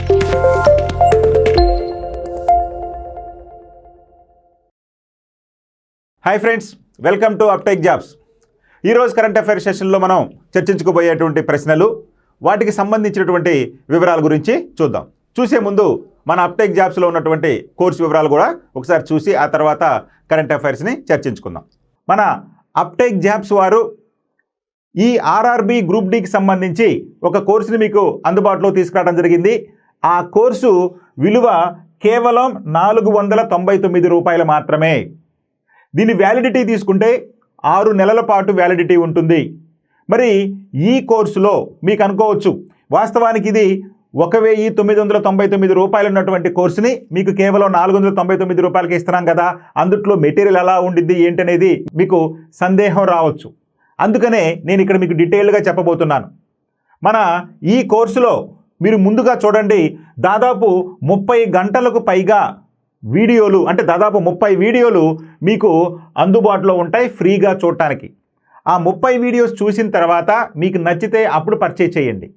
Hi friends, welcome to అప్టెక్ jobs. ఈరోజు current affairs సెషన్లో మనం చర్చించుకోబోయేటువంటి ప్రశ్నలు, వాటికి సంబంధించినటువంటి వివరాల గురించి చూద్దాం. చూసే ముందు మన అప్టెక్ జాబ్స్లో ఉన్నటువంటి కోర్సు వివరాలు కూడా ఒకసారి చూసి ఆ తర్వాత కరెంట్ అఫైర్స్ని చర్చించుకుందాం. మన అప్టెక్ జాబ్స్ వారు ఈ ఆర్ఆర్బి గ్రూప్ డికి సంబంధించి ఒక కోర్సుని మీకు అందుబాటులో తీసుకురావడం జరిగింది. ఆ కోర్సు విలువ కేవలం 499 రూపాయలు మాత్రమే. దీని వ్యాలిడిటీ తీసుకుంటే 6 నెలల పాటు వ్యాలిడిటీ ఉంటుంది. మరి ఈ కోర్సులో మీకు అనుకోవచ్చు, వాస్తవానికి ఇది 1999 రూపాయలు ఉన్నటువంటి కోర్సుని మీకు కేవలం 499 రూపాయలకి ఇస్తున్నాం కదా, అందుట్లో మెటీరియల్ ఎలా ఉండిద్ది ఏంటనేది మీకు సందేహం రావచ్చు. అందుకనే నేను ఇక్కడ మీకు డీటెయిల్గా చెప్పబోతున్నాను. మన ఈ కోర్సులో మీరు ముందుగా చూడండి, దాదాపు 30 గంటలకు పైగా వీడియోలు, అంటే దాదాపు 30 వీడియోలు మీకు అందుబాటులో ఉంటాయి ఫ్రీగా చూడటానికి. ఆ 30 వీడియోస్ చూసిన తర్వాత మీకు నచ్చితే అప్పుడు పర్చేజ్ చేయండి.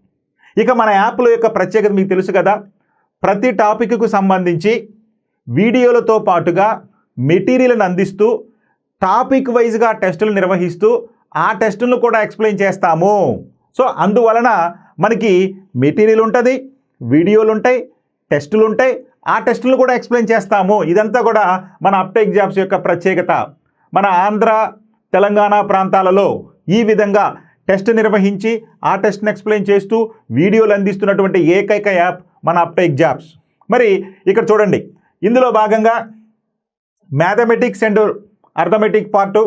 ఇక మన యాప్ల యొక్క ప్రత్యేకత మీకు తెలుసు కదా, ప్రతి టాపిక్కు సంబంధించి వీడియోలతో పాటుగా మెటీరియల్ని అందిస్తూ టాపిక్ వైజ్గా టెస్టులు నిర్వహిస్తూ ఆ టెస్టులను కూడా ఎక్స్ప్లెయిన్ చేస్తాము. సో అందువలన మనకి మెటీరియల్ ఉంటుంది, వీడియోలు ఉంటాయి, టెస్టులు ఉంటాయి, ఆ టెస్టులను కూడా ఎక్స్ప్లెయిన్ చేస్తాము. ఇదంతా కూడా మన అప్టెక్ జాబ్స్ యొక్క ప్రత్యేకత. మన ఆంధ్ర, తెలంగాణ ప్రాంతాలలో ఈ విధంగా టెస్ట్ నిర్వహించి ఆ టెస్ట్ని ఎక్స్ప్లెయిన్ చేస్తూ వీడియోలు అందిస్తున్నటువంటి ఏకైక యాప్ మన అప్టెక్ జాబ్స్. మరి ఇక్కడ చూడండి, ఇందులో భాగంగా మ్యాథమెటిక్స్ అండ్ అర్థమెటిక్ పార్టు,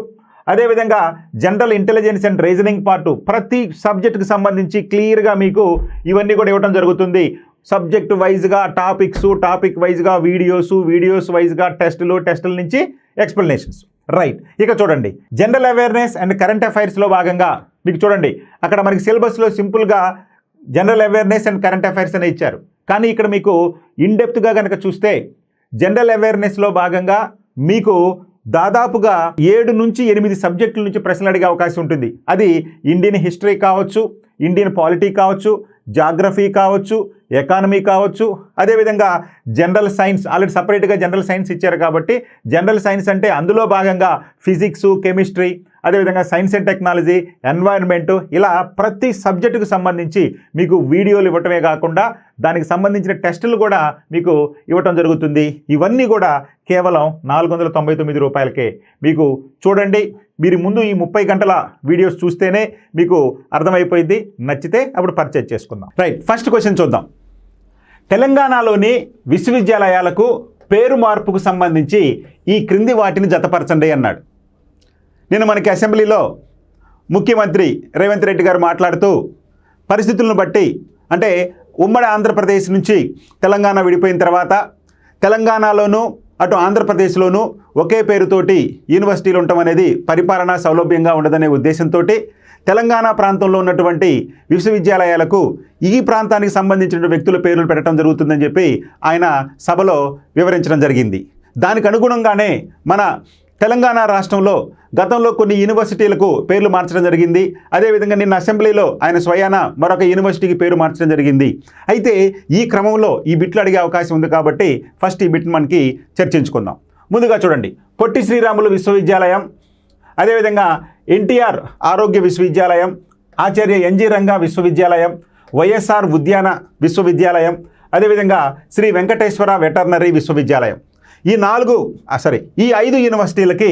అదేవిధంగా general intelligence and reasoning part, ప్రతి సబ్జెక్టుకి సంబంధించి క్లియర్గా మీకు ఇవన్నీ కూడా ఇవ్వడం జరుగుతుంది. సబ్జెక్ట్ వైజ్గా టాపిక్స్, టాపిక్ వైజ్గా వీడియోస్ వైజ్గా టెస్టుల నుంచి ఎక్స్ప్లెనేషన్స్. రైట్, ఇక చూడండి, జనరల్ అవేర్నెస్ అండ్ కరెంట్ అఫైర్స్లో భాగంగా మీకు చూడండి, అక్కడ మనకి సిలబస్లో సింపుల్గా general awareness and current affairs అనే ఇచ్చారు. కానీ ఇక్కడ మీకు ఇన్డెప్త్గా కనుక చూస్తే జనరల్ అవేర్నెస్లో భాగంగా మీకు దాదాపుగా 7 నుంచి 8 సబ్జెక్టుల నుంచి ప్రశ్నలు అడిగే అవకాశం ఉంటుంది. అది ఇండియన్ హిస్టరీ కావచ్చు, ఇండియన్ పాలిటీ కావచ్చు, జాగ్రఫీ కావచ్చు, ఎకానమీ కావచ్చు, అదేవిధంగా జనరల్ సైన్స్, ఆల్రెడీ సపరేట్గా జనరల్ సైన్స్ ఇచ్చారు కాబట్టి జనరల్ సైన్స్ అంటే అందులో భాగంగా ఫిజిక్స్, కెమిస్ట్రీ, అదేవిధంగా సైన్స్ అండ్ టెక్నాలజీ, ఎన్వైర్న్మెంటు, ఇలా ప్రతి సబ్జెక్టుకు సంబంధించి మీకు వీడియోలు ఇవ్వటమే కాకుండా దానికి సంబంధించిన టెస్టులు కూడా మీకు ఇవ్వటం జరుగుతుంది. ఇవన్నీ కూడా కేవలం 499 రూపాయలకే. మీకు చూడండి, మీరు ముందు ఈ 30 గంటల వీడియోస్ చూస్తేనే మీకు అర్థమైపోయింది. నచ్చితే అప్పుడు పర్చేజ్ చేసుకుందాం. రైట్, ఫస్ట్ క్వశ్చన్ చూద్దాం. తెలంగాణలోని విశ్వవిద్యాలయాలకు పేరు మార్పుకు సంబంధించి ఈ క్రింది వాటిని జతపరచండి అన్నాడు. నేను మనకి అసెంబ్లీలో ముఖ్యమంత్రి రేవంత్ రెడ్డి గారు మాట్లాడుతూ పరిస్థితులను బట్టి, అంటే ఉమ్మడి ఆంధ్రప్రదేశ్ నుంచి తెలంగాణ విడిపోయిన తర్వాత తెలంగాణలోనూ అటు ఆంధ్రప్రదేశ్లోనూ ఒకే పేరుతోటి యూనివర్సిటీలు ఉండటం అనేది పరిపాలనా సౌలభ్యంగా ఉండదనే ఉద్దేశంతో తెలంగాణ ప్రాంతంలో ఉన్నటువంటి విశ్వవిద్యాలయాలకు ఈ ప్రాంతానికి సంబంధించిన వ్యక్తుల పేర్లు పెట్టడం జరుగుతుందని చెప్పి ఆయన సభలో వివరించడం జరిగింది. దానికి అనుగుణంగానే మన తెలంగాణ రాష్ట్రంలో గతంలో కొన్ని యూనివర్సిటీలకు పేర్లు మార్చడం జరిగింది. అదేవిధంగా నిన్న అసెంబ్లీలో ఆయన స్వయాన మరొక యూనివర్సిటీకి పేరు మార్చడం జరిగింది. అయితే ఈ క్రమంలో ఈ బిట్లు అడిగే అవకాశం ఉంది కాబట్టి ఫస్ట్ ఈ బిట్ మనకి చర్చించుకుందాం. ముందుగా చూడండి, పొట్టి శ్రీరాములు విశ్వవిద్యాలయం, అదేవిధంగా ఎన్టీఆర్ ఆరోగ్య విశ్వవిద్యాలయం, ఆచార్య ఎన్జి రంగా విశ్వవిద్యాలయం, వైఎస్ఆర్ ఉద్యాన విశ్వవిద్యాలయం, అదేవిధంగా శ్రీ వెంకటేశ్వర వెటర్నరీ విశ్వవిద్యాలయం. ఈ 5 యూనివర్సిటీలకి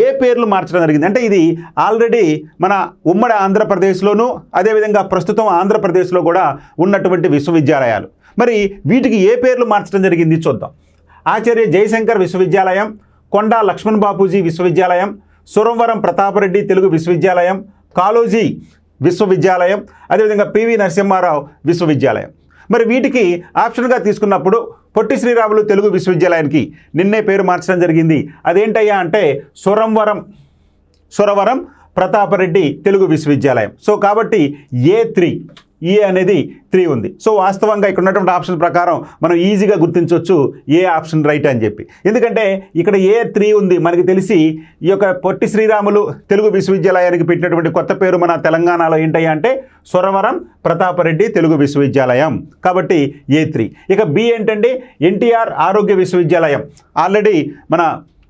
ఏ పేర్లు మార్చడం జరిగింది అంటే ఇది ఆల్రెడీ మన ఉమ్మడి ఆంధ్రప్రదేశ్లోనూ అదేవిధంగా ప్రస్తుతం ఆంధ్రప్రదేశ్లో కూడా ఉన్నటువంటి విశ్వవిద్యాలయాలు. మరి వీటికి ఏ పేర్లు మార్చడం జరిగింది చూద్దాం. ఆచార్య జయశంకర్ విశ్వవిద్యాలయం, కొండా లక్ష్మణ్ బాపూజీ విశ్వవిద్యాలయం, సురవరం ప్రతాపరెడ్డి తెలుగు విశ్వవిద్యాలయం, కాళోజీ విశ్వవిద్యాలయం, అదేవిధంగా పివి నరసింహారావు విశ్వవిద్యాలయం. మరి వీటికి ఆప్షన్గా తీసుకున్నప్పుడు పొట్టి శ్రీరాములు తెలుగు విశ్వవిద్యాలయానికి నిన్నే పేరు మార్చడం జరిగింది. అదేంటయ్యా అంటే సురవరం ప్రతాపరెడ్డి తెలుగు విశ్వవిద్యాలయం. సో కాబట్టి A3 ఏ అనేది 3 ఉంది. సో వాస్తవంగా ఇక్కడ ఉన్నటువంటి ఆప్షన్ ప్రకారం మనం ఈజీగా గుర్తించవచ్చు ఏ ఆప్షన్ రైట్ అని చెప్పి. ఎందుకంటే ఇక్కడ ఏ 3 ఉంది. మనకి తెలిసి ఈ యొక్క పొట్టి శ్రీరాములు తెలుగు విశ్వవిద్యాలయానికి పెట్టినటువంటి కొత్త పేరు మన తెలంగాణలో ఏంటయ్యా అంటే సొరవరం ప్రతాపరెడ్డి తెలుగు విశ్వవిద్యాలయం. కాబట్టి ఏ3. ఇక బి ఏంటంటే ఎన్టీఆర్ ఆరోగ్య విశ్వవిద్యాలయం. ఆల్రెడీ మన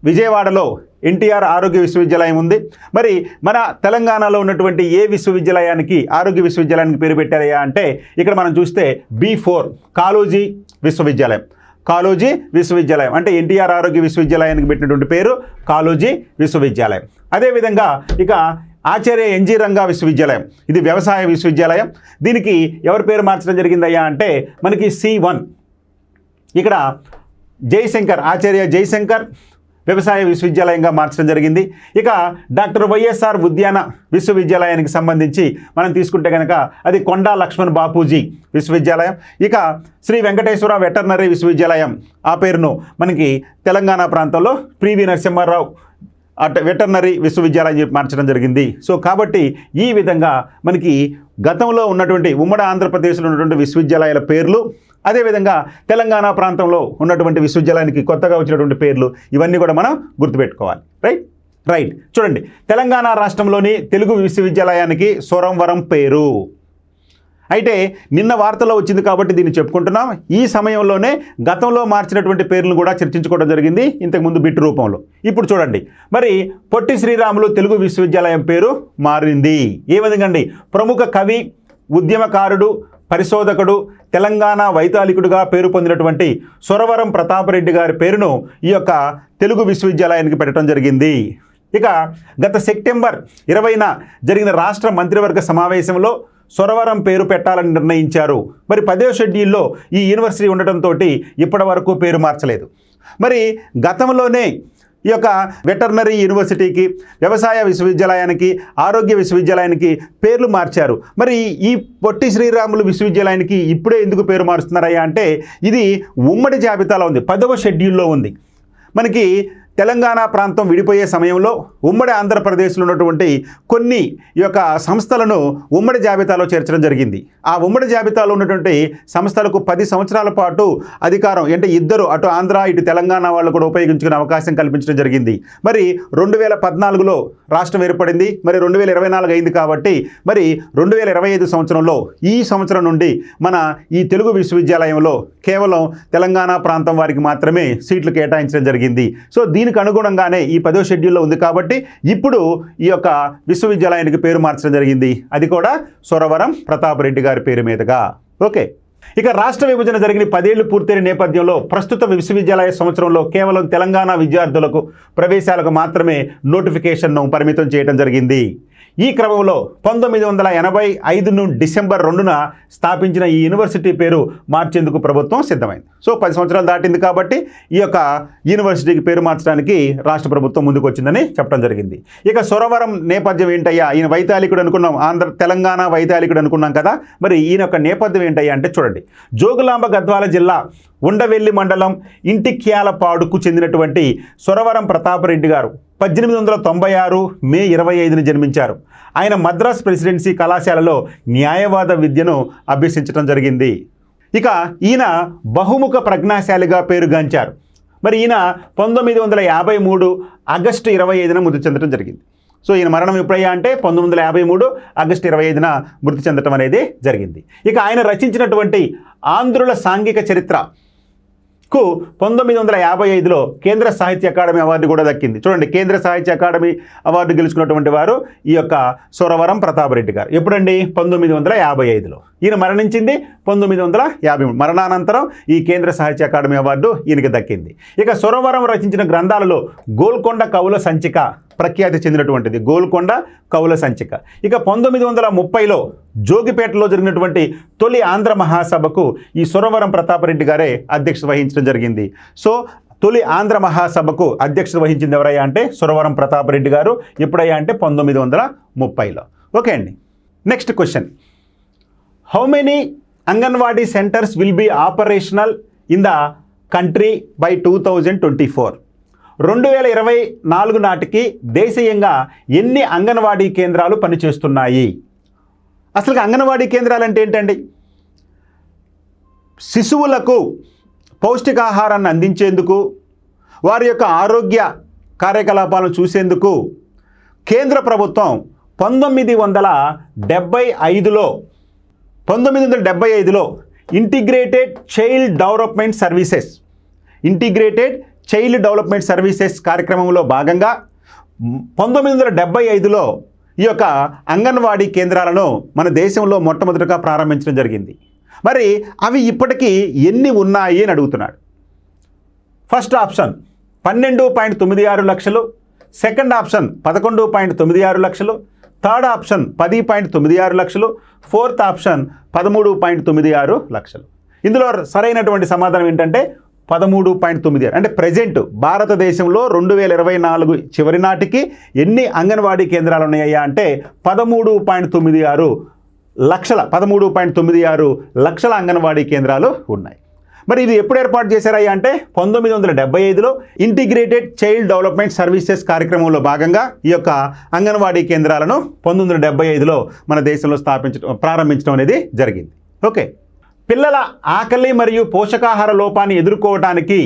విజయవాడలో ఎన్టీఆర్ ఆరోగ్య విశ్వవిద్యాలయం ఉంది. మరి మన తెలంగాణలో ఉన్నటువంటి ఏ విశ్వవిద్యాలయానికి ఆరోగ్య విశ్వవిద్యాలయానికి పేరు పెట్టారయ్యా అంటే ఇక్కడ మనం చూస్తే B4 కాళోజీ విశ్వవిద్యాలయం. కాళోజీ విశ్వవిద్యాలయం అంటే ఎన్టీఆర్ ఆరోగ్య విశ్వవిద్యాలయానికి పెట్టినటువంటి పేరు కాళోజీ విశ్వవిద్యాలయం. అదేవిధంగా ఇక ఆచార్య ఎన్జీ రంగా విశ్వవిద్యాలయం, ఇది వ్యవసాయ విశ్వవిద్యాలయం. దీనికి ఎవరి పేరు మార్చడం జరిగిందయ్యా అంటే మనకి C1. ఇక్కడ జయశంకర్, ఆచార్య జయశంకర్ వ్యవసాయ విశ్వవిద్యాలయంగా మార్చడం జరిగింది. ఇక డాక్టర్ వైఎస్ఆర్ ఉద్యాన విశ్వవిద్యాలయానికి సంబంధించి మనం తీసుకుంటే కనుక అది కొండా లక్ష్మణ్ బాపూజీ విశ్వవిద్యాలయం. ఇక శ్రీ వెంకటేశ్వర వెటర్నరీ విశ్వవిద్యాలయం, ఆ పేరును మనకి తెలంగాణ ప్రాంతంలో పివి నరసింహారావు వెటర్నరీ విశ్వవిద్యాలయం చెప్పి మార్చడం జరిగింది. సో కాబట్టి ఈ విధంగా మనకి గతంలో ఉన్నటువంటి ఉమ్మడి ఆంధ్రప్రదేశ్లో ఉన్నటువంటి విశ్వవిద్యాలయాల పేర్లు, అదేవిధంగా తెలంగాణ ప్రాంతంలో ఉన్నటువంటి విశ్వవిద్యాలయానికి కొత్తగా వచ్చినటువంటి పేర్లు, ఇవన్నీ కూడా మనం గుర్తుపెట్టుకోవాలి. రైట్ చూడండి, తెలంగాణ రాష్ట్రంలోని తెలుగు విశ్వవిద్యాలయానికి సొరంవరం పేరు. అయితే నిన్న వార్తలో వచ్చింది కాబట్టి దీన్ని చెప్పుకుంటున్నాం. ఈ సమయంలోనే గతంలో మార్చినటువంటి పేర్లను కూడా చర్చించుకోవడం జరిగింది ఇంతకుముందు బిట్ రూపంలో. ఇప్పుడు చూడండి, మరి పొట్టి శ్రీరాములు తెలుగు విశ్వవిద్యాలయం పేరు మారింది. ఏ విధంగా అండి? ప్రముఖ కవి, ఉద్యమకారుడు, పరిశోధకుడు, తెలంగాణ వైతాళికుడుగా పేరు పొందినటువంటి సొరవరం ప్రతాపరెడ్డి గారి పేరును ఈ యొక్క తెలుగు విశ్వవిద్యాలయానికి పెట్టడం జరిగింది. ఇక గత సెప్టెంబర్ 20న జరిగిన రాష్ట్ర మంత్రివర్గ సమావేశంలో సొరవరం పేరు పెట్టాలని నిర్ణయించారు. మరి 10వ షెడ్యూల్లో ఈ యూనివర్సిటీ ఉండటంతో ఇప్పటి వరకు పేరు మార్చలేదు. మరి గతంలోనే ఈ యొక్క వెటర్నరీ యూనివర్సిటీకి, వ్యవసాయ విశ్వవిద్యాలయానికి, ఆరోగ్య విశ్వవిద్యాలయానికి పేర్లు మార్చారు. మరి ఈ పొట్టి శ్రీరాములు విశ్వవిద్యాలయానికి ఇప్పుడే ఎందుకు పేరు మారుస్తున్నారయ్యా అంటే ఇది ఉమ్మడి జాబితాలో ఉంది, 10వ షెడ్యూల్లో ఉంది. మనకి తెలంగాణ ప్రాంతం విడిపోయే సమయంలో ఉమ్మడి ఆంధ్రప్రదేశ్లో ఉన్నటువంటి కొన్ని ఈ యొక్క సంస్థలను ఉమ్మడి జాబితాలో చేర్చడం జరిగింది. ఆ ఉమ్మడి జాబితాలో ఉన్నటువంటి సంస్థలకు 10 సంవత్సరాల పాటు అధికారం, అంటే ఇద్దరు అటు ఆంధ్ర ఇటు తెలంగాణ వాళ్ళు కూడా ఉపయోగించుకునే అవకాశం కల్పించడం జరిగింది. మరి 2014లో రాష్ట్రం ఏర్పడింది. మరి 2024 అయింది కాబట్టి మరి 2025 సంవత్సరంలో ఈ సంవత్సరం నుండి మన ఈ తెలుగు విశ్వవిద్యాలయంలో కేవలం తెలంగాణ ప్రాంతం వారికి మాత్రమే సీట్లు కేటాయించడం జరిగింది. సో దీనికి అనుగుణంగానే ఈ 10వ షెడ్యూల్లో ఉంది కాబట్టి ఇప్పుడు ఈ యొక్క విశ్వవిద్యాలయానికి పేరు మార్చడం జరిగింది. అది కూడా సొరవరం ప్రతాపరెడ్డి గారి పేరు మీదుగా. ఓకే, ఇక రాష్ట్ర విభజన జరిగిన 10 ఏళ్లు పూర్తయిన నేపథ్యంలో ప్రస్తుత విశ్వవిద్యాలయ సంవత్సరంలో కేవలం తెలంగాణ విద్యార్థులకు ప్రవేశాలకు మాత్రమే నోటిఫికేషన్ను పరిమితం చేయడం జరిగింది. ఈ క్రమంలో 1985 డిసెంబర్ 2న స్థాపించిన ఈ యూనివర్సిటీ పేరు మార్చేందుకు ప్రభుత్వం సిద్ధమైంది. సో 10 సంవత్సరాలు దాటింది కాబట్టి ఈ యొక్క యూనివర్సిటీకి పేరు మార్చడానికి రాష్ట్ర ప్రభుత్వం ముందుకు వచ్చిందని చెప్పడం జరిగింది. ఇక సొరవరం నేపథ్యం ఏంటయ్యా? ఈయన వైతాళికుడు అనుకున్నాం, తెలంగాణ వైతాళికుడు అనుకున్నాం కదా. మరి ఈయన యొక్క నేపథ్యం ఏంటయ్యా అంటే చూడండి, జోగులాంబ గద్వాల జిల్లా ఉండవెల్లి మండలం ఇంటిక్యాలపాడుకు చెందినటువంటి సొరవరం ప్రతాపరెడ్డి గారు 1896 మే 25న జన్మించారు. ఆయన మద్రాస్ ప్రెసిడెన్సీ కళాశాలలో న్యాయవాద విద్యను అభ్యసించడం జరిగింది. ఇక ఈయన బహుముఖ ప్రజ్ఞాశాలిగా పేరుగాంచారు. మరి ఈయన 1953 ఆగస్టు 25న మృతి చెందడం జరిగింది. సో ఈయన మరణం ఎప్పుడయ్యా అంటే 1953 ఆగస్టు 25న మృతి చెందడం అనేది జరిగింది. ఇక ఆయన రచించినటువంటి ఆంధ్రుల సాంఘిక చరిత్ర 1955లో కేంద్ర సాహిత్య అకాడమీ అవార్డు కూడా దక్కింది. చూడండి, కేంద్ర సాహిత్య అకాడమీ అవార్డు గెలుచుకున్నటువంటి వారు ఈ యొక్క సొరవరం ప్రతాపరెడ్డి గారు. ఎప్పుడండి? 1955లో. ఈయన మరణించింది 1953. మరణానంతరం ఈ కేంద్ర సాహిత్య అకాడమీ అవార్డు ఈయనకి దక్కింది. ఇక సొరవరం రచించిన గ్రంథాలలో గోల్కొండ కవుల సంచిక ప్రఖ్యాతి చెందినటువంటిది, గోల్కొండ కవుల సంచిక. ఇక 1930లో జోగిపేటలో జరిగినటువంటి తొలి ఆంధ్ర మహాసభకు ఈ సొరవరం ప్రతాపరెడ్డి గారే అధ్యక్షత వహించడం జరిగింది. సో తొలి ఆంధ్ర మహాసభకు అధ్యక్షత వహించింది ఎవరయ్యా అంటే సొరవరం ప్రతాపరెడ్డి గారు. ఎప్పుడయ్యా అంటే 1930లో. ఓకే అండి, next question. How many anganwadi centres will be operational in the country by 2024? 2024 నాటికి దేశీయంగా ఎన్ని అంగన్వాడీ కేంద్రాలు పనిచేస్తున్నాయి? అసలు అంగన్వాడీ కేంద్రాలు అంటే ఏంటండి? శిశువులకు పౌష్టికాహారాన్ని అందించేందుకు, వారి యొక్క ఆరోగ్య కార్యకలాపాలను చూసేందుకు కేంద్ర ప్రభుత్వం 1975లో ఇంటిగ్రేటెడ్ చైల్డ్ డెవలప్మెంట్ సర్వీసెస్ కార్యక్రమంలో భాగంగా 1975లో ఈ యొక్క అంగన్వాడీ కేంద్రాలను మన దేశంలో మొట్టమొదటిగా ప్రారంభించడం జరిగింది. మరి అవి ఇప్పటికీ ఎన్ని ఉన్నాయి అని అడుగుతున్నాడు. ఫస్ట్ ఆప్షన్ 12.96 లక్షలు, సెకండ్ ఆప్షన్ 11.96 లక్షలు, థర్డ్ ఆప్షన్ 10.96 లక్షలు, ఫోర్త్ ఆప్షన్ 13.96 లక్షలు. ఇందులో సరైనటువంటి సమాధానం ఏంటంటే 13.96. అంటే ప్రజెంట్ భారతదేశంలో 2024 చివరి నాటికి ఎన్ని అంగన్వాడీ కేంద్రాలు ఉన్నాయా అంటే 13.96 లక్షల అంగన్వాడీ కేంద్రాలు ఉన్నాయి. మరి ఇది ఎప్పుడు ఏర్పాటు చేశారయ్యా అంటే 1975లో ఇంటిగ్రేటెడ్ చైల్డ్ డెవలప్మెంట్ సర్వీసెస్ కార్యక్రమంలో భాగంగా ఈ యొక్క అంగన్వాడీ కేంద్రాలను 1975లో మన దేశంలో ప్రారంభించడం అనేది జరిగింది. ఓకే, పిల్లల ఆకలి మరియు పోషకాహార లోపాన్ని ఎదుర్కోవడానికి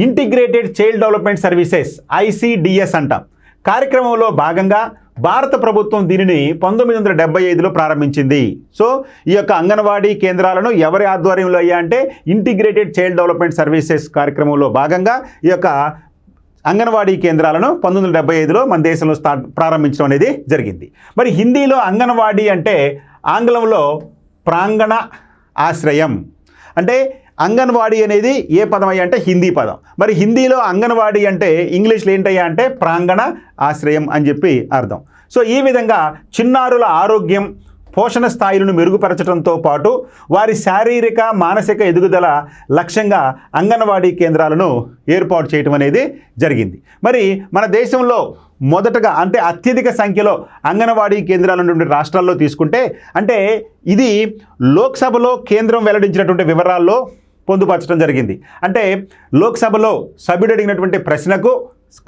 integrated child development services ICDS అంటాం కార్యక్రమంలో భాగంగా భారత ప్రభుత్వం దీనిని 1975లో ప్రారంభించింది. సో ఈ యొక్క అంగన్వాడీ కేంద్రాలను ఎవరి ఆధ్వర్యంలో అయ్యా అంటే ఇంటిగ్రేటెడ్ చైల్డ్ డెవలప్మెంట్ సర్వీసెస్ కార్యక్రమంలో భాగంగా ఈ యొక్క అంగన్వాడీ కేంద్రాలను 1975లో మన దేశంలో ప్రారంభించడం అనేది జరిగింది. మరి హిందీలో అంగన్వాడీ అంటే ఆంగ్లంలో ప్రాంగణ ఆశ్రయం. అంటే అంగన్వాడీ అనేది ఏ పదం అయ్యా అంటే హిందీ పదం. మరి హిందీలో అంగన్వాడీ అంటే ఇంగ్లీష్లో ఏంటయ్యా అంటే ప్రాంగణ ఆశ్రయం అని చెప్పి అర్థం. సో ఈ విధంగా చిన్నారుల ఆరోగ్యం, పోషణ స్థాయిలను మెరుగుపరచడంతో పాటు వారి శారీరక మానసిక ఎదుగుదల లక్ష్యంగా అంగన్వాడీ కేంద్రాలను ఏర్పాటు చేయడం అనేది జరిగింది. మరి మన దేశంలో మొదటగా అంటే అత్యధిక సంఖ్యలో అంగన్వాడీ కేంద్రాల నుండి రాష్ట్రాల్లో తీసుకుంటే అంటే ఇది లోక్సభలో కేంద్రం వెల్లడించినటువంటి వివరాల్లో పొందుపరచడం జరిగింది. అంటే లోక్సభలో సభ్యుడు అడిగినటువంటి ప్రశ్నకు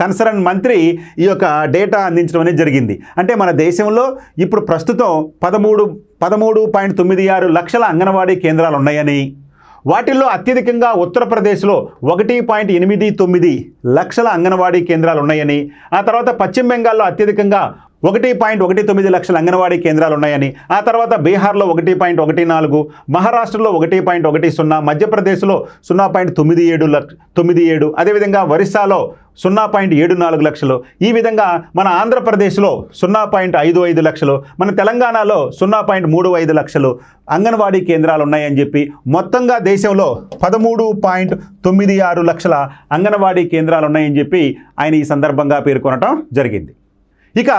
కన్సర్న్ మంత్రి ఈ యొక్క డేటా అందించడం అనేది జరిగింది. అంటే మన దేశంలో ఇప్పుడు ప్రస్తుతం 13.96 లక్షల అంగన్వాడీ కేంద్రాలు ఉన్నాయని, వాటిల్లో అత్యధికంగా ఉత్తరప్రదేశ్లో 1.89 లక్షల అంగన్వాడీ కేంద్రాలు ఉన్నాయని, ఆ తర్వాత పశ్చిమ బెంగాల్లో అత్యధికంగా 1.19 లక్షల అంగన్వాడీ కేంద్రాలు ఉన్నాయని, ఆ తర్వాత బీహార్లో 1.14, మహారాష్ట్రలో 1.10, మధ్యప్రదేశ్లో 0.97, అదేవిధంగా ఒరిస్సాలో 0.74 లక్షలు, ఈ విధంగా మన ఆంధ్రప్రదేశ్లో 0.55 లక్షలు, మన తెలంగాణలో 0.35 లక్షలు అంగన్వాడీ కేంద్రాలు ఉన్నాయని చెప్పి మొత్తంగా దేశంలో 13.96 లక్షల అంగన్వాడీ కేంద్రాలు ఉన్నాయని చెప్పి ఆయన ఈ సందర్భంగా పేర్కొనడం జరిగింది. ఇక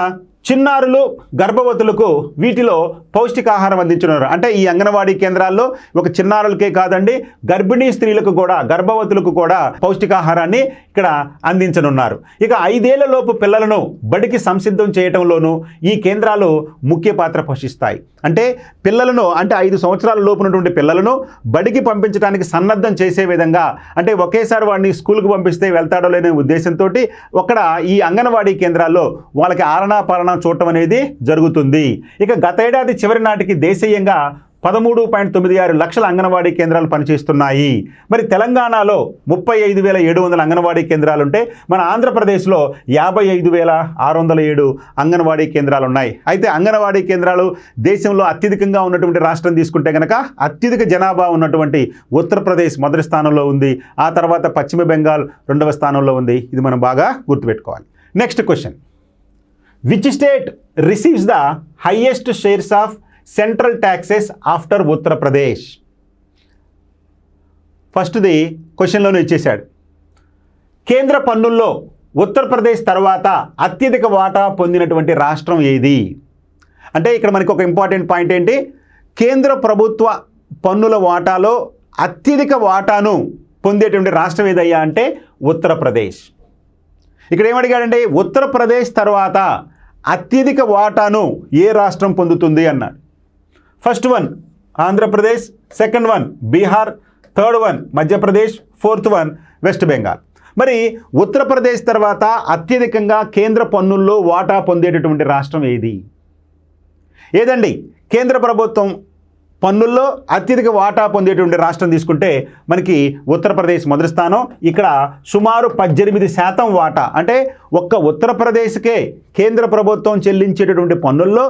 చిన్నారులు, గర్భవతులకు వీటిలో పౌష్టికాహారం అందించున్నారు. అంటే ఈ అంగన్వాడీ కేంద్రాల్లో ఒక చిన్నారులకే కాదండి, గర్భిణీ స్త్రీలకు కూడా, గర్భవతులకు కూడా పౌష్టికాహారాన్ని ఇక్కడ అందించనున్నారు. ఇక 5 ఏళ్ల లోపు పిల్లలను బడికి సంసిద్ధం చేయటంలోనూ ఈ కేంద్రాలు ముఖ్య పాత్ర పోషిస్తాయి. అంటే పిల్లలను అంటే 5 సంవత్సరాల లోపు ఉన్నటువంటి పిల్లలను బడికి పంపించడానికి సన్నద్ధం చేసే విధంగా, అంటే ఒకేసారి వాడిని స్కూల్కి పంపిస్తే వెళ్తాడో లేని ఉద్దేశంతో అక్కడ ఈ అంగన్వాడీ కేంద్రాల్లో వాళ్ళకి ఆలనా పాలన చూడటం అనేది జరుగుతుంది. ఇక గత ఏడాది చివరి నాటికి దేశీయంగా 13.96 లక్షల అంగన్వాడీ కేంద్రాలు పనిచేస్తున్నాయి. మరి తెలంగాణలో 35,700 అంగన్వాడీ కేంద్రాలుంటే మన ఆంధ్రప్రదేశ్లో 55,607 అంగన్వాడీ కేంద్రాలు ఉన్నాయి. అయితే అంగన్వాడీ కేంద్రాలు దేశంలో అత్యధికంగా ఉన్నటువంటి రాష్ట్రం తీసుకుంటే కనుక అత్యధిక జనాభా ఉన్నటువంటి ఉత్తరప్రదేశ్ మొదటి స్థానంలో ఉంది. ఆ తర్వాత పశ్చిమ బెంగాల్ 2వ స్థానంలో ఉంది. ఇది మనం బాగా గుర్తుపెట్టుకోవాలి. Next question, which state receives the highest shares of central taxes after Uttar Pradesh? ఫస్ట్ది క్వశ్చన్లోనే ఇచ్చేశాడు. కేంద్ర పన్నుల్లో ఉత్తరప్రదేశ్ తర్వాత అత్యధిక వాటా పొందినటువంటి రాష్ట్రం ఏది? అంటే ఇక్కడ మనకి ఒక ఇంపార్టెంట్ పాయింట్ ఏంటి, కేంద్ర ప్రభుత్వ పన్నుల వాటాలో అత్యధిక వాటాను పొందేటువంటి రాష్ట్రం ఏదయ్యా అంటే ఉత్తరప్రదేశ్. ఇక్కడ ఏమడిగాడండి, ఉత్తరప్రదేశ్ తర్వాత అత్యధిక వాటాను ఏ రాష్ట్రం పొందుతుంది అన్నాడు. First one Andhra Pradesh, second one Bihar, third one Madhya Pradesh, fourth one west Bengal. మరి ఉత్తరప్రదేశ్ తర్వాత అత్యధికంగా కేంద్ర పన్నుల్లో వాటా పొందేటటువంటి రాష్ట్రం ఏది? ఏదండి కేంద్ర ప్రభుత్వం పన్నుల్లో అత్యధిక వాటా పొందేటువంటి రాష్ట్రం తీసుకుంటే మనకి ఉత్తరప్రదేశ్ మొదటి స్థానం. ఇక్కడ సుమారు 18% వాటా, అంటే ఒక్క ఉత్తరప్రదేశ్కే కేంద్ర ప్రభుత్వం చెల్లించేటటువంటి పన్నుల్లో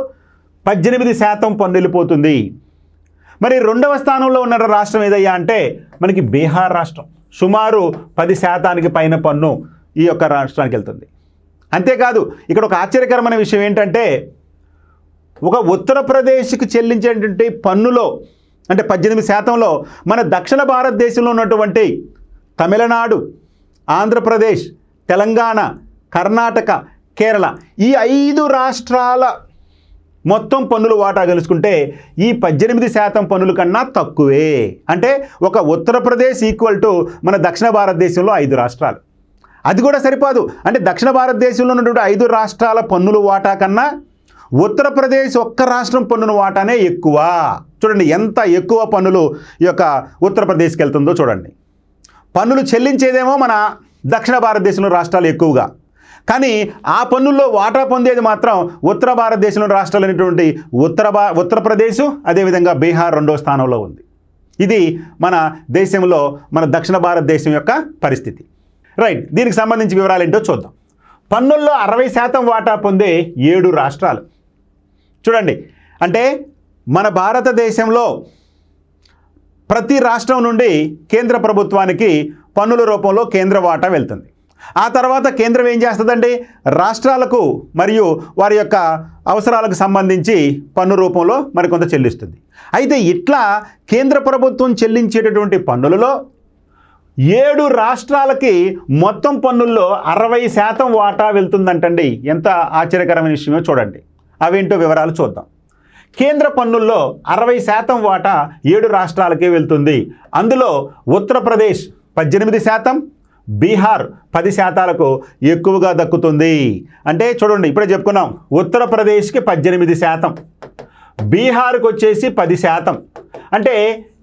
18% పన్ను వెళ్ళిపోతుంది. మరి రెండవ స్థానంలో ఉన్న రాష్ట్రం ఏదయ్యా అంటే మనకి బీహార్ రాష్ట్రం. సుమారు 10% పైన పన్ను ఈ యొక్క రాష్ట్రానికి వెళ్తుంది. అంతేకాదు ఇక్కడ ఒక ఆశ్చర్యకరమైన విషయం ఏంటంటే ఒక ఉత్తరప్రదేశ్కి చెల్లించేటువంటి పన్నులో అంటే 18%లో మన దక్షిణ భారతదేశంలో ఉన్నటువంటి తమిళనాడు, ఆంధ్రప్రదేశ్, తెలంగాణ, కర్ణాటక, కేరళ ఈ 5 రాష్ట్రాల మొత్తం పన్నులు వాటా కలుసుకుంటే ఈ 18% పన్నుల కన్నా తక్కువే. అంటే ఒక ఉత్తరప్రదేశ్ ఈక్వల్ టు మన దక్షిణ భారతదేశంలో 5 రాష్ట్రాలు. అది కూడా సరిపోదు, అంటే దక్షిణ భారతదేశంలో ఉన్నటువంటి 5 రాష్ట్రాల పన్నుల వాటా కన్నా ఉత్తరప్రదేశ్ ఒక్క రాష్ట్రం పన్నుల వాటానే ఎక్కువ. చూడండి ఎంత ఎక్కువ పన్నులు ఈ యొక్క ఉత్తరప్రదేశ్కి వెళ్తుందో చూడండి. పన్నులు చెల్లించేదేమో మన దక్షిణ భారతదేశంలో రాష్ట్రాలు ఎక్కువగా, కానీ ఆ పన్నుల్లో వాటా పొందేది మాత్రం ఉత్తర భారతదేశంలో రాష్ట్రాలు అనేటువంటి ఉత్తరప్రదేశ్, అదేవిధంగా బీహార్ రెండో స్థానంలో ఉంది. ఇది మన దేశంలో మన దక్షిణ భారతదేశం యొక్క పరిస్థితి. రైట్, దీనికి సంబంధించి వివరాలు ఏంటో చూద్దాం. పన్నుల్లో 60% వాటా పొందే 7 రాష్ట్రాలు చూడండి. అంటే మన భారతదేశంలో ప్రతి రాష్ట్రం నుండి కేంద్ర ప్రభుత్వానికి పన్నుల రూపంలో కేంద్ర వాటా వెళ్తుంది. ఆ తర్వాత కేంద్రం ఏం చేస్తుందండి, రాష్ట్రాలకు మరియు వారి యొక్క అవసరాలకు సంబంధించి పన్ను రూపంలో మరికొంత చెల్లిస్తుంది. అయితే ఇట్లా కేంద్ర ప్రభుత్వం చెల్లించేటటువంటి పన్నులలో 7 రాష్ట్రాలకి మొత్తం పన్నుల్లో 60% వాటా వెళ్తుందంటండి. ఎంత ఆశ్చర్యకరమైన విషయమో చూడండి. అవేంటో వివరాలు చూద్దాం. కేంద్ర పన్నుల్లో 60% వాటా 7 రాష్ట్రాలకే వెళ్తుంది. అందులో ఉత్తరప్రదేశ్ 18%, బీహార్ 10%లకు ఎక్కువగా దక్కుతుంది. అంటే చూడండి, ఇప్పుడే చెప్పుకున్నాం, ఉత్తరప్రదేశ్కి 18%, బీహార్కి వచ్చేసి 10%. అంటే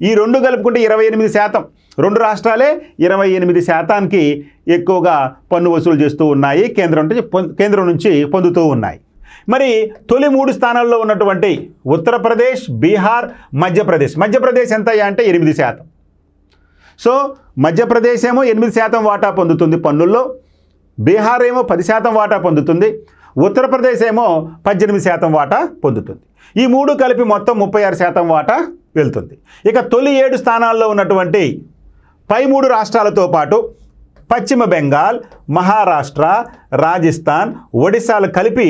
ఈ రెండు కలుపుకుంటే 28%. 2 రాష్ట్రాలే 28%కి ఎక్కువగా పన్ను వసూలు చేస్తూ ఉన్నాయి, కేంద్రం నుంచి పొందుతూ ఉన్నాయి. మరి తొలి 3 స్థానాల్లో ఉన్నటువంటి ఉత్తరప్రదేశ్, బీహార్, మధ్యప్రదేశ్ ఎంత అంటే 8%. సో మధ్యప్రదేశ్ ఏమో 8% వాటా పొందుతుంది పన్నుల్లో, బీహార్ ఏమో 10% వాటా పొందుతుంది, ఉత్తరప్రదేశ్ ఏమో 18% వాటా పొందుతుంది. ఈ 3 కలిపి మొత్తం 36% వాటా వెళ్తుంది. ఇక తొలి 7 స్థానాల్లో ఉన్నటువంటి పై 3 రాష్ట్రాలతో పాటు పశ్చిమ బెంగాల్, మహారాష్ట్ర, రాజస్థాన్, ఒడిశాలు కలిపి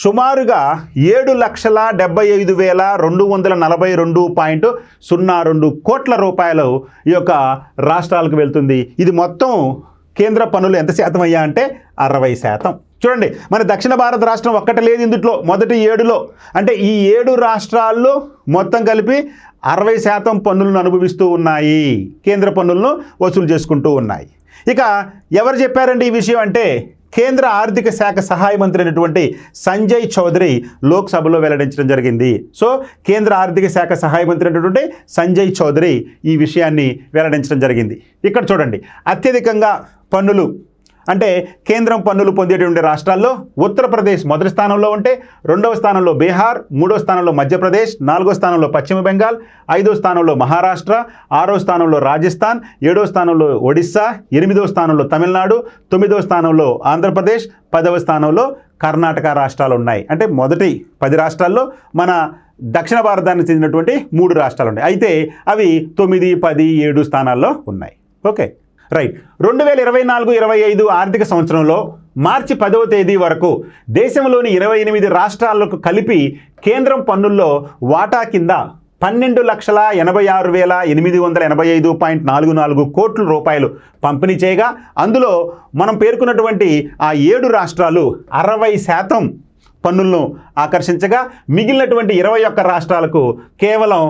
సుమారుగా 7,75,242.02 కోట్ల రూపాయలు ఈ యొక్క రాష్ట్రాలకు వెళ్తుంది. ఇది మొత్తం కేంద్ర పన్నులు ఎంత శాతం అయ్యా అంటే 60%. చూడండి, మన దక్షిణ భారత రాష్ట్రం ఒక్కటి లేదు ఇందులో, మొదటి 7లో. అంటే ఈ 7 రాష్ట్రాల్లో మొత్తం కలిపి 60% పన్నులను అనుభవిస్తూ ఉన్నాయి, కేంద్ర పన్నులను వసూలు చేసుకుంటూ ఉన్నాయి. ఇక ఎవరు చెప్పారండి ఈ విషయం అంటే కేంద్ర ఆర్థిక శాఖ సహాయ మంత్రి అయినటువంటి సంజయ్ చౌదరి లోక్సభలో వెల్లడించడం జరిగింది. సో కేంద్ర ఆర్థిక శాఖ సహాయ మంత్రి అయినటువంటి సంజయ్ చౌదరి ఈ విషయాన్ని వెల్లడించడం జరిగింది. ఇక్కడ చూడండి, అత్యధికంగా పన్నులు అంటే కేంద్రం పన్నులు పొందేటువంటి రాష్ట్రాల్లో ఉత్తరప్రదేశ్ మొదటి స్థానంలో ఉంటే, 2వ స్థానంలో బీహార్, 3వ స్థానంలో మధ్యప్రదేశ్, 4వ స్థానంలో పశ్చిమ బెంగాల్, 5వ స్థానంలో మహారాష్ట్ర, 6వ స్థానంలో రాజస్థాన్, 7వ స్థానంలో ఒడిస్సా, 8వ స్థానంలో తమిళనాడు, 9వ స్థానంలో ఆంధ్రప్రదేశ్, 10వ స్థానంలో కర్ణాటక రాష్ట్రాలు ఉన్నాయి. అంటే మొదటి 10 రాష్ట్రాల్లో మన దక్షిణ భారతానికి చెందినటువంటి 3 రాష్ట్రాలు ఉన్నాయి. అయితే అవి 9, 10, 7 స్థానాల్లో ఉన్నాయి. Okay, right. 2024-25 ఆర్థిక సంవత్సరంలో మార్చి 10వ తేదీ వరకు దేశంలోని 28 రాష్ట్రాలకు కలిపి కేంద్రం పన్నుల్లో వాటా కింద 12,86,885.44 కోట్ల రూపాయలు పంపిణీ చేయగా, అందులో మనం పేర్కొన్నటువంటి ఆ 7 రాష్ట్రాలు 60% పన్నులను ఆకర్షించగా, మిగిలినటువంటి 21 రాష్ట్రాలకు కేవలం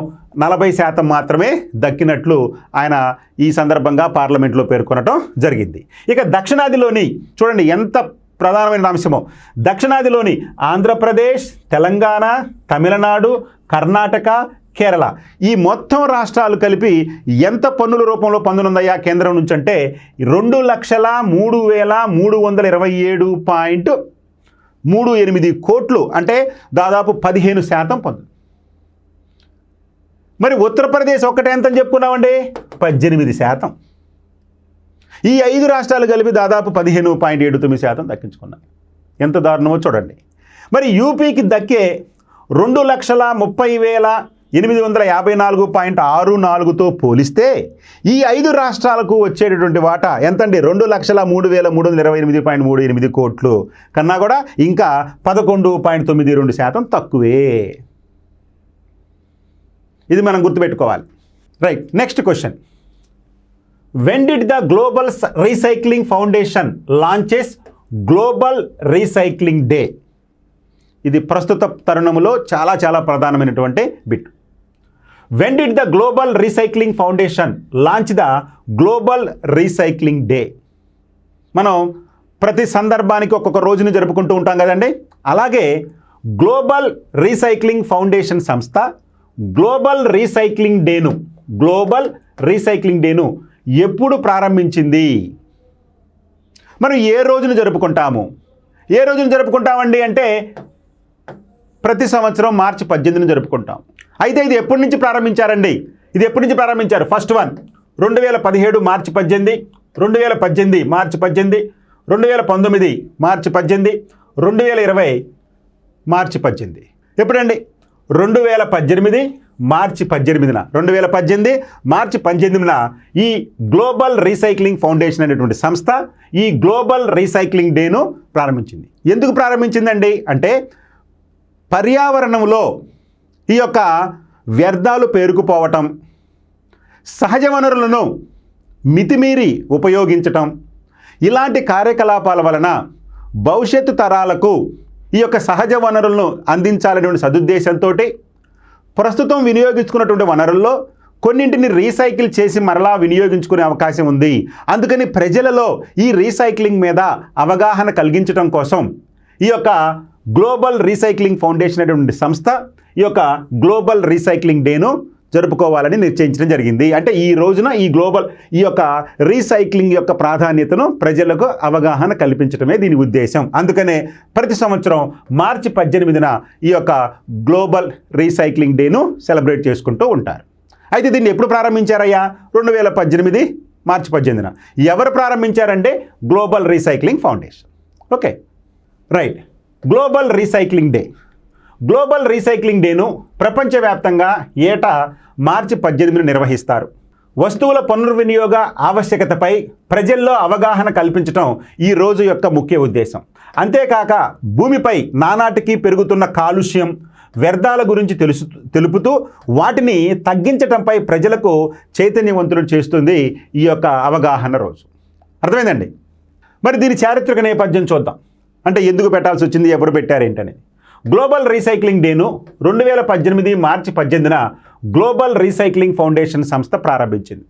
40% మాత్రమే దక్కినట్లు ఆయన ఈ సందర్భంగా పార్లమెంట్లో పేర్కొనడం జరిగింది. ఇక దక్షిణాదిలోని చూడండి ఎంత ప్రధానమైన అంశమో, దక్షిణాదిలోని ఆంధ్రప్రదేశ్, తెలంగాణ, తమిళనాడు, కర్ణాటక, కేరళ ఈ మొత్తం రాష్ట్రాలు కలిపి ఎంత పన్నుల రూపంలో పొందనుందయ్యా కేంద్రం నుంచి అంటే 2,03,327 38 కోట్లు, అంటే దాదాపు 15% పొందింది. మరి ఉత్తరప్రదేశ్ ఒక్కటే ఎంతని చెప్పుకున్నామండి? 18%. ఈ 5 రాష్ట్రాలు కలిపి దాదాపు 15.79% దక్కించుకున్నాయి. ఎంత దారుణమో చూడండి. మరి యూపీకి దక్కే 2,30,854.64తో పోలిస్తే ఈ 5 రాష్ట్రాలకు వచ్చేటటువంటి వాటా ఎంతండి? 2,03,328.38 కోట్లు కన్నా కూడా ఇంకా 11.92% తక్కువే. ఇది మనం గుర్తుపెట్టుకోవాలి. Right, next question. When did the global recycling foundation launches global recycling day? ఇది ప్రస్తుత తరుణంలో చాలా ప్రధానమైనటువంటి bit. When did the global recycling foundation launch the global recycling day? మనం ప్రతి సందర్భానికి ఒక్కొక్క రోజును జరుపుకుంటూ ఉంటాం కదండి. అలాగే గ్లోబల్ రీసైక్లింగ్ ఫౌండేషన్ సంస్థ గ్లోబల్ రీసైక్లింగ్ డేను ఎప్పుడు ప్రారంభించింది? మనం ఏ రోజును జరుపుకుంటామండి అంటే ప్రతి సంవత్సరం మార్చి 18న జరుపుకుంటాం. అయితే ఇది ఎప్పటి నుంచి ప్రారంభించారు? ఫస్ట్ వన్ 2017 మార్చి 18, 2018 మార్చి 18, 2019 మార్చి 18, 2020 మార్చి 18. ఎప్పుడండి? 2018 మార్చి 18న ఈ గ్లోబల్ రీసైక్లింగ్ ఫౌండేషన్ అనేటువంటి సంస్థ ఈ గ్లోబల్ రీసైక్లింగ్ డేను ప్రారంభించింది. ఎందుకు ప్రారంభించిందండి అంటే పర్యావరణంలో ఈ యొక్క వ్యర్థాలు పేరుకుపోవటం, సహజ వనరులను మితిమీరి ఉపయోగించటం, ఇలాంటి కార్యకలాపాల వలన భవిష్యత్తు తరాలకు ఈ యొక్క సహజ వనరులను అందించాలనే సదుద్దేశంతో ప్రస్తుతం వినియోగించుకున్నటువంటి వనరుల్లో కొన్నింటిని రీసైకిల్ చేసి మరలా వినియోగించుకునే అవకాశం ఉంది. అందుకని ప్రజలలో ఈ రీసైక్లింగ్ మీద అవగాహన కలిగించడం కోసం ఈ యొక్క గ్లోబల్ రీసైక్లింగ్ ఫౌండేషన్ అనేటువంటి సంస్థ ఈ యొక్క గ్లోబల్ రీసైక్లింగ్ డేను జరుపుకోవాలని నిశ్చయించడం జరిగింది. అంటే ఈ రోజున ఈ యొక్క రీసైక్లింగ్ యొక్క ప్రాధాన్యతను ప్రజలకు అవగాహన కల్పించడమే దీని ఉద్దేశం. అందుకనే ప్రతి సంవత్సరం మార్చి 18న ఈ యొక్క గ్లోబల్ రీసైక్లింగ్ డేను సెలబ్రేట్ చేసుకుంటూ ఉంటారు. అయితే దీన్ని ఎప్పుడు ప్రారంభించారయ్యా? 2018 మార్చి 18న. ఎవరు ప్రారంభించారంటే global recycling foundation. Okay, right. Global recycling డేను ప్రపంచవ్యాప్తంగా ఏటా మార్చి 18న నిర్వహిస్తారు. వస్తువుల పునర్వినియోగ ఆవశ్యకతపై ప్రజల్లో అవగాహన కల్పించడం ఈ రోజు యొక్క ముఖ్య ఉద్దేశం. అంతేకాక భూమిపై నానాటికి పెరుగుతున్న కాలుష్యం, వ్యర్థాల గురించి తెలుపుతూ వాటిని తగ్గించడంపై ప్రజలకు చైతన్యవంతులు చేస్తుంది ఈ యొక్క అవగాహన రోజు. అర్థమైందండి? మరి దీని చారిత్రక నేపథ్యం చూద్దాం. అంటే ఎందుకు పెట్టాల్సి వచ్చింది, ఎవరు పెట్టారేంటనేది. గ్లోబల్ రీసైక్లింగ్ డేను 2018 మార్చి 18న గ్లోబల్ రీసైక్లింగ్ ఫౌండేషన్ సంస్థ ప్రారంభించింది.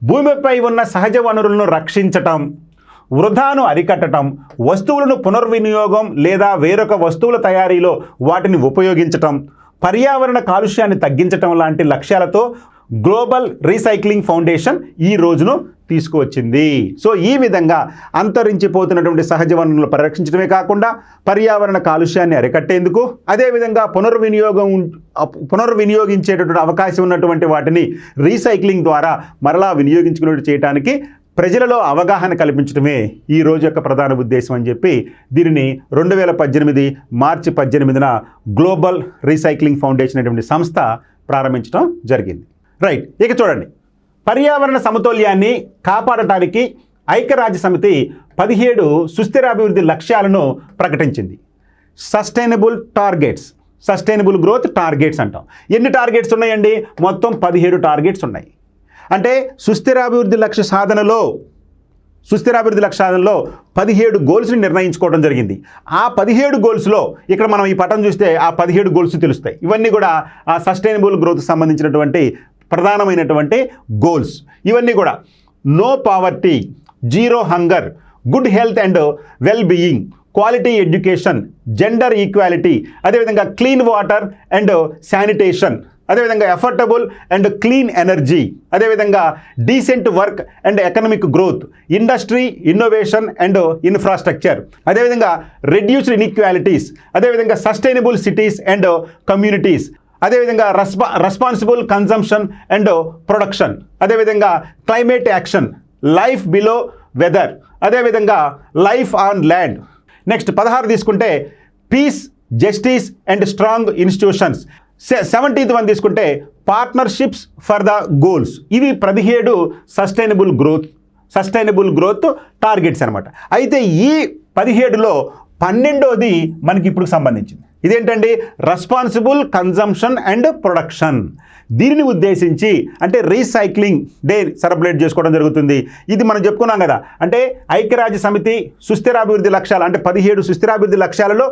భూమిపై ఉన్న సహజ వనరులను రక్షించటం, వృధాను అరికట్టడం, వస్తువులను పునర్వినియోగం లేదా వేరొక వస్తువుల తయారీలో వాటిని ఉపయోగించటం, పర్యావరణ కాలుష్యాన్ని తగ్గించటం లాంటి లక్ష్యాలతో గ్లోబల్ రీసైక్లింగ్ ఫౌండేషన్ ఈ రోజును తీసుకువచ్చింది. సో ఈ విధంగా అంతరించిపోతున్నటువంటి సహజ వనరులను పరిరక్షించడమే కాకుండా పర్యావరణ కాలుష్యాన్ని అరికట్టేందుకు, అదేవిధంగా పునర్వినియోగించేటటువంటి అవకాశం ఉన్నటువంటి వాటిని రీసైక్లింగ్ ద్వారా మరలా వినియోగించుకునేట్టు చేయడానికి ప్రజలలో అవగాహన కల్పించడమే ఈ రోజు యొక్క ప్రధాన ఉద్దేశం అని చెప్పి దీనిని 2018 మార్చి 18న గ్లోబల్ రీసైక్లింగ్ ఫౌండేషన్ అనేటువంటి సంస్థ ప్రారంభించడం జరిగింది. రైట్, ఇక చూడండి. పర్యావరణ సమతుల్యాన్ని కాపాడటానికి ఐక్యరాజ్య సమితి 17 సుస్థిరాభివృద్ధి లక్ష్యాలను ప్రకటించింది. సస్టైనబుల్ గ్రోత్ టార్గెట్స్ అంటాం. ఎన్ని టార్గెట్స్ ఉన్నాయండి? మొత్తం 17 టార్గెట్స్ ఉన్నాయి. అంటే సుస్థిరాభివృద్ధి లక్ష్య సాధనలో 17 గోల్స్ని నిర్ణయించుకోవడం జరిగింది. ఆ 17 గోల్స్లో ఇక్కడ మనం ఈ పటం చూస్తే ఆ 17 గోల్స్ తెలుస్తాయి. ఇవన్నీ కూడా ఆ సస్టైనబుల్ గ్రోత్ సంబంధించినటువంటి ప్రధానమైనటువంటి గోల్స్. ఇవన్నీ కూడా no poverty, zero hunger, good health and well being, quality education, gender equality, అదేవిధంగా క్లీన్ వాటర్ అండ్ శానిటేషన్, అదేవిధంగా ఎఫర్టబుల్ అండ్ క్లీన్ ఎనర్జీ, అదేవిధంగా decent work and economic growth, industry, innovation and infrastructure, అదేవిధంగా reduced inequalities, అదేవిధంగా sustainable cities and communities, అదేవిధంగా responsible consumption and production, అదేవిధంగా climate action, life below water, అదేవిధంగా life on land. Next 16 తీసుకుంటే peace, justice and strong institutions. 17th one తీసుకుంటే partnerships for the goals. ఇవి 17 sustainable growth targets అనమాట. అయితే ఈ 17లో 12వది మనకి ఇప్పుడు సంబంధించింది. ఇదేంటండి? Responsible consumption and production. దీనిని ఉద్దేశించి అంటే రీసైక్లింగ్ డే సెలబ్రేట్ చేసుకోవడం జరుగుతుంది. ఇది మనం చెప్పుకున్నాం కదా, అంటే ఐక్యరాజ్య సమితి సుస్థిరాభివృద్ధి లక్ష్యాలు, అంటే 17 సుస్థిరాభివృద్ధి లక్ష్యాలలో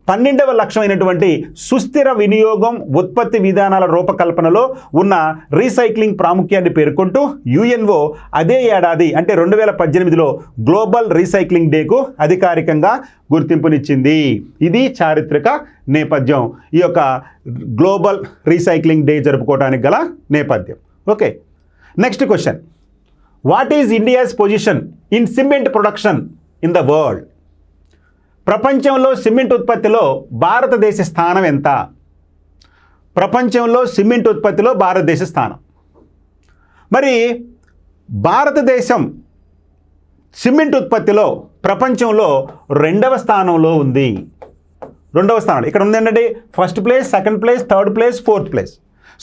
12వ లక్ష్యమైనటువంటి సుస్థిర వినియోగం ఉత్పత్తి విధానాల రూపకల్పనలో ఉన్న రీసైక్లింగ్ ప్రాముఖ్యాన్ని పేర్కొంటూ యుఎన్ఓ అదే ఏడాది అంటే 2018లో గ్లోబల్ రీసైక్లింగ్ డేకు అధికారికంగా గుర్తింపునిచ్చింది. ఇది చారిత్రక నేపథ్యం ఈ యొక్క గ్లోబల్ రీసైక్లింగ్ డే జరుపుకోవడానికి గల నేపథ్యం. Okay, next question. What is India's position in cement production in the world? ప్రపంచంలో సిమెంట్ ఉత్పత్తిలో భారతదేశ స్థానం ఎంత? ప్రపంచంలో సిమెంట్ ఉత్పత్తిలో భారతదేశ స్థానం. మరి భారతదేశం సిమెంట్ ఉత్పత్తిలో ప్రపంచంలో 2వ స్థానంలో ఉంది. 2వ స్థానం ఇక్కడ ఉంది ఏంటంటే first place, second place, third place, fourth place.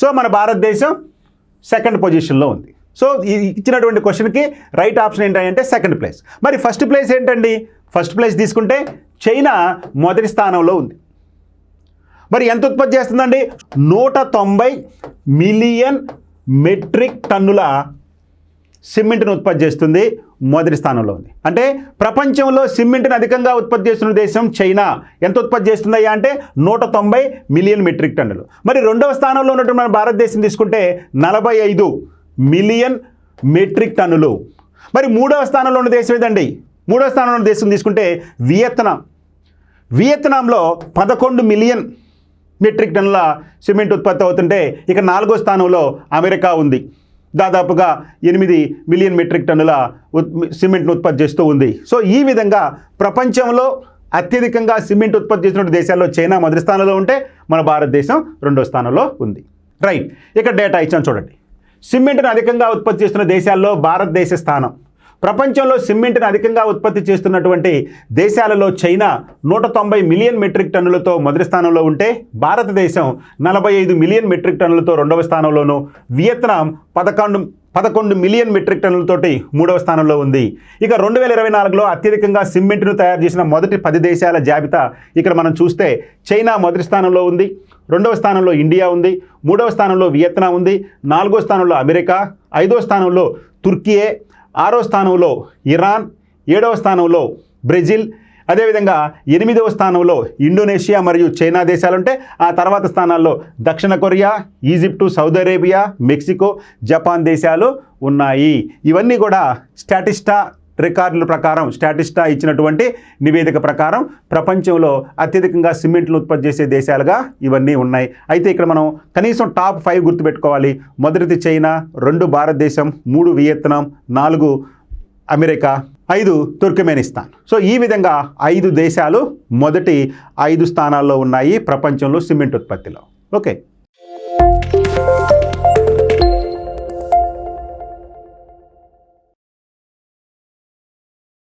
So మన భారతదేశం 2nd పొజిషన్లో ఉంది. సో ఇచ్చినటువంటి క్వశ్చన్కి రైట్ ఆప్షన్ ఏంటంటే 2nd ప్లేస్. మరి ఫస్ట్ ప్లేస్ ఏంటండి? ఫస్ట్ ప్లేస్ తీసుకుంటే చైనా మొదటి స్థానంలో ఉంది. మరి ఎంత ఉత్పత్తి చేస్తుందండి? 190 మిలియన్ మెట్రిక్ టన్నుల సిమెంట్ను ఉత్పత్తి చేస్తుంది, మొదటి స్థానంలో ఉంది. అంటే ప్రపంచంలో సిమెంట్ని అధికంగా ఉత్పత్తి చేస్తున్న దేశం చైనా. ఎంత ఉత్పత్తి చేస్తుందయ్యా అంటే 190 మిలియన్ మెట్రిక్ టన్నులు. మరి 2వ స్థానంలో ఉన్నటువంటి మన భారతదేశం తీసుకుంటే 45 మిలియన్ మెట్రిక్ టన్నులు. మరి 3వ స్థానంలో ఉన్న దేశం ఏదండి? 3వ స్థానంలో ఉన్న దేశం తీసుకుంటే వియత్నాంలో 11 మిలియన్ మెట్రిక్ టన్నుల సిమెంట్ ఉత్పత్తి అవుతుంటే ఇక 4వ స్థానంలో అమెరికా ఉంది, దాదాపుగా 8 మిలియన్ మెట్రిక్ టన్నుల సిమెంట్ను ఉత్పత్తి చేస్తూ ఉంది. సో ఈ విధంగా ప్రపంచంలో అత్యధికంగా సిమెంట్ ఉత్పత్తి చేసిన దేశాల్లో చైనా మొదటి స్థానంలో ఉంటే మన భారతదేశం 2వ స్థానంలో ఉంది. రైట్, ఇక్కడ డేటా ఇచ్చాను చూడండి. సిమెంట్ను అధికంగా ఉత్పత్తి చేస్తున్న దేశాల్లో భారతదేశ స్థానం. ప్రపంచంలో సిమెంట్ను అధికంగా ఉత్పత్తి చేస్తున్నటువంటి దేశాలలో చైనా 190 మిలియన్ మెట్రిక్ టన్నులతో మొదటి స్థానంలో ఉంటే భారతదేశం 45 మిలియన్ మెట్రిక్ టన్నులతో 2వ స్థానంలోను, వియత్నాం 11 మిలియన్ మెట్రిక్ టన్నులతోటి 3వ స్థానంలో ఉంది. ఇక 2024లో అత్యధికంగా సిమెంట్ను తయారు చేసిన మొదటి 10 దేశాల జాబితా ఇక్కడ మనం చూస్తే చైనా మొదటి స్థానంలో ఉంది, 2వ స్థానంలో ఇండియా ఉంది, 3వ స్థానంలో వియత్నాం ఉంది, 4వ స్థానంలో అమెరికా, 5వ స్థానంలో తుర్కియే, 6వ స్థానంలో ఇరాన్, 7వ స్థానంలో బ్రెజిల్, అదేవిధంగా 8వ స్థానంలో ఇండోనేషియా మరియు చైనా దేశాలుంటే ఆ తర్వాత స్థానాల్లో దక్షిణ Korea, Egypt, Saudi Arabia, Mexico, Japan దేశాలు ఉన్నాయి. ఇవన్నీ కూడా రికార్డుల ప్రకారం స్టాటిస్టా ఇచ్చినటువంటి నివేదిక ప్రకారం ప్రపంచంలో అత్యధికంగా సిమెంట్ను ఉత్పత్తి చేసే దేశాలుగా ఇవన్నీ ఉన్నాయి. అయితే ఇక్కడ మనం కనీసం టాప్ 5 గుర్తుపెట్టుకోవాలి. మొదటిది చైనా, 2 భారతదేశం, 3 వియత్నాం, 4 అమెరికా, 5 తుర్కమెనిస్తాన్. సో ఈ విధంగా 5 దేశాలు మొదటి 5 స్థానాల్లో ఉన్నాయి ప్రపంచంలో సిమెంట్ ఉత్పత్తిలో. ఓకే.